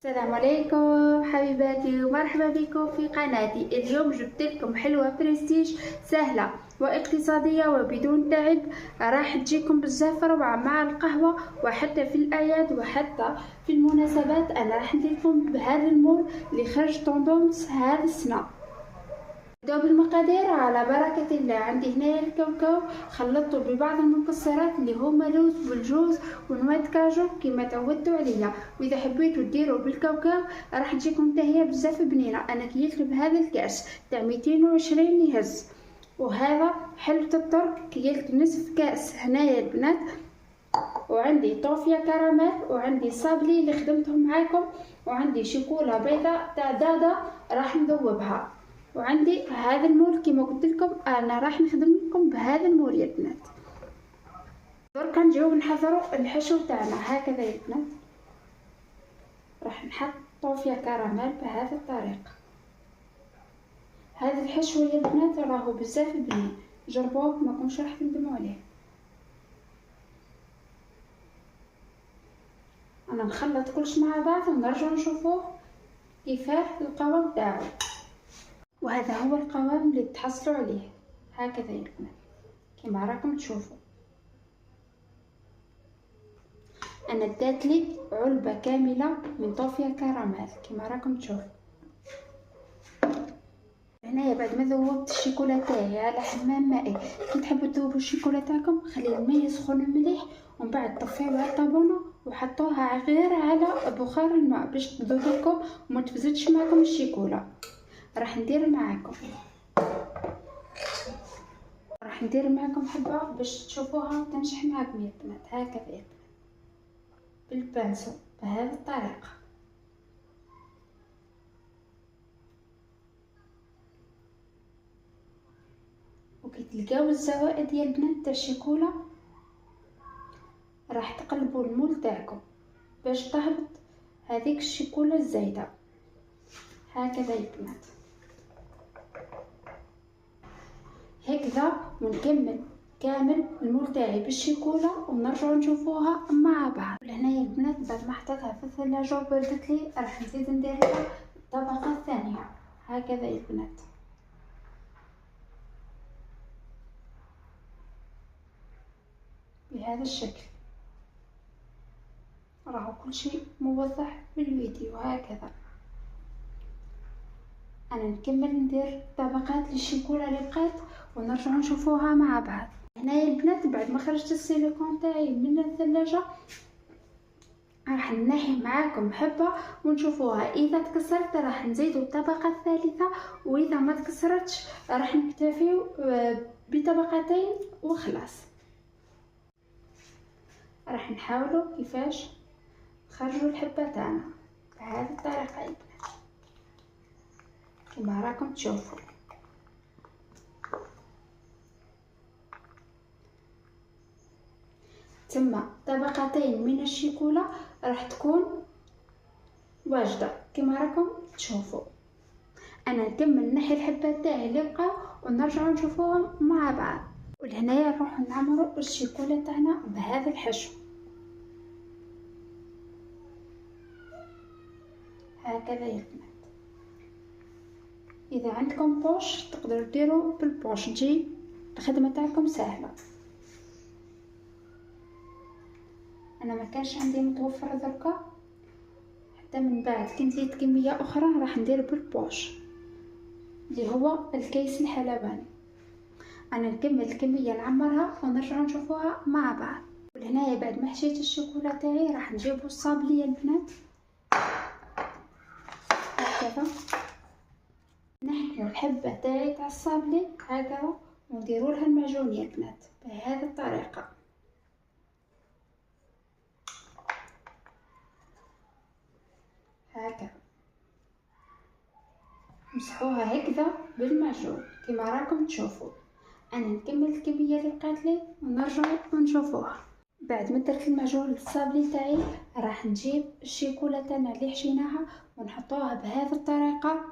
السلام عليكم حبيباتي ومرحبا بكم في قناتي. اليوم جبت لكم حلوة برستيج سهلة واقتصادية وبدون تعب، راح تجيكم بزاف روعة مع القهوة وحتى في الأعياد وحتى في المناسبات. أنا راح نديركم بهذا المول اللي خرج طوندونس هذه السنة. نبداو بالمقادير على بركة الله. عندي هنايا الكاوكاو خلطته ببعض المكسرات اللي هما لوز والجوز ونواه كاجو كما تعودتوا عليا، واذا حبيتوا ديروا بالكاوكاو راح تجيكم تهية بزاف بنينه. انا كيلت بهذا الكاس تاع 220 يهز، وهذا حلوة الترك كيلت نصف كاس هنايا البنات، وعندي طوفيا كراميل، وعندي صابلي اللي خدمتهم معاكم، وعندي شوكولا بيضاء تاع دادا راح نذوبها، وعندي هذا المول كما قلت لكم. انا راح نخدم لكم بهذا المول يا بنات. دركا نجيو نحضروا الحشو تاعنا هكذا يا بنات. راح نحط طوفيا كراميل بهذه الطريقه. هذا الحشو يا بنات راهو بزاف بنين، جربوه ما كنتش راح تندموا عليه. انا نخلط كلش مع بعض ونرجع نشوفوه كيفاه القوام تاعو، وهذا هو القوام اللي تحصلوا عليه هكذا يا بنات كما راكم تشوفوا. انا دات لي علبه كامله من طوفيا كراميل كما راكم تشوفوا. هنايا بعد ما ذوبت الشيكولا تاعي على حمام مائي، كي تحبوا تذوبوا الشيكولا تاعكم خلي الماء يسخن مليح ومن بعد طفيوها على الطابونه وحطوها غير على بخار الماء باش تذوب لكم وما تفزتش معكم الشيكولا. راح ندير معكم حبه باش تشوفوها تنجح معكم يا بنات هكذا يا بنات بالبانسو بهذه الطريقه. وكي تلقاو الزوائد يا البنات تاع الشيكولا راح تقلبوا المول تاعكم باش تهبط هذيك الشيكولا الزايده هكذا يا بنات. هكذا ونكمل كامل المول تاعي بالشيكولا ونرجعوا نشوفوها مع بعض. لهنايا البنات بعد ما حطيتها في الثلاجه وبردت لي راح نزيد ندير لها الطبقه الثانيه هكذا يا البنات بهذا الشكل. راهو كل شيء موضح بالفيديو هكذا. انا نكمل ندير طبقات للشيكولا اللي بقات ونرجع نشوفوها مع بعض. هنايا البنات بعد ما خرجت السيليكون تاعي من الثلاجه راح نحي معاكم حبه ونشوفوها. اذا تكسرت راح نزيدو الطبقه الثالثه، واذا ما تكسرتش راح نكتفيو بطبقتين وخلاص. راح نحاولوا كيفاش نخرجوا الحبه تاعنا بهذه الطريقه يا بنات كما راكم تشوفوا. ثم طبقتين من الشيكولا راح تكون واجده كما راكم تشوفوا. انا نكمل نحي الحبات تاعي اللي بقاو ونرجعوا نشوفوهم مع بعض. ولهنايا نروح نعمروا الشيكولا تاعنا بهذا الحشو هكذا يا بنات. اذا عندكم بوش تقدروا ديروا بالبوش تجي الخدمه تاعكم سهله. انا ما كانش عندي متوفر دركا، حتى من بعد كي نزيد كميه اخرى راح ندير بالبوش اللي هو الكيس الحلباني. انا نكمل الكميه نعمرها ونرجع نشوفوها مع بعض. ولهنايا بعد ما حشيت الشوكولا تاعي راح نجيبو الصابلي يا البنات هكذا. نحكمو الحبه تاعي تاع الصابلي هكذا ونديروا لها المعجون يا البنات بهذه الطريقه هكذا. مسحوها هكذا بالمعجون كما راكم تشوفوا. انا نكمل الكميه اللي بقات لي ونرجع ونشوفوها. بعد ما درت المعجون للصابلي تاعي راح نجيب الشيكولا تاعنا اللي حشيناها ونحطوها بهذه الطريقه،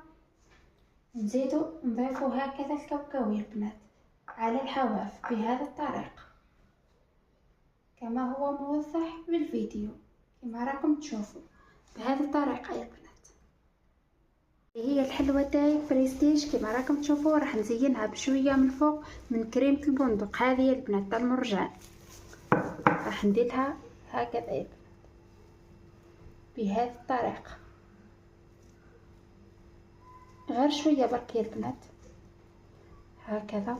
نزيدو نضيفو هكذا الكاوكاو يا البنات على الحواف بهذه الطريقه كما هو موضح بالفيديو كما راكم تشوفوا بهذه الطريقه يا الحلوة تاعي بريستيج كما راكم تشوفوا. راح نزينها بشويه من الفوق من كريمه البندق، هذه البنات تاع المرجان. راح نديرها هكذا بهذه الطريقه، غير شويه برك يا البنات، هكذا.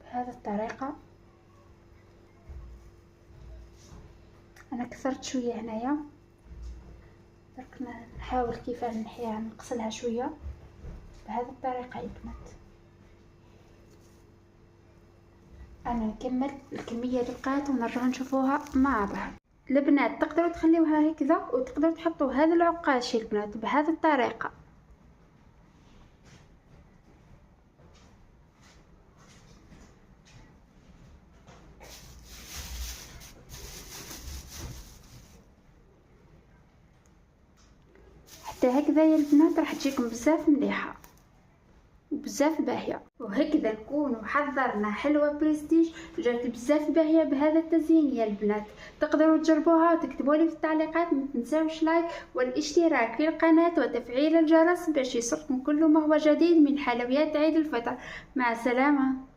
بهذه الطريقه انا كثرت شويه هنايا، درك نحاول كيف نحيها نقصلها شويه بهذه الطريقه يا البنات. انا نكمل الكميه اللي بقات ونرجع نشوفوها مع بعض. البنات تقدروا تخليوها هكذا وتقدروا تحطوا هذا العقاش يا البنات بهذه الطريقه. حتى هكذا يا البنات راح تجيكم بزاف مليحه وبزاف باهيه. وهكذا نكونوا حضرنا حلوه بريستيج جات بزاف باهيه بهذا التزيين يا البنات. تقدروا تجربوها وتكتبوا لي في التعليقات. ما تنساوش لايك والاشتراك في القناه وتفعيل الجرس باش يصلكم كل ما هو جديد من حلويات عيد الفطر. مع السلامه.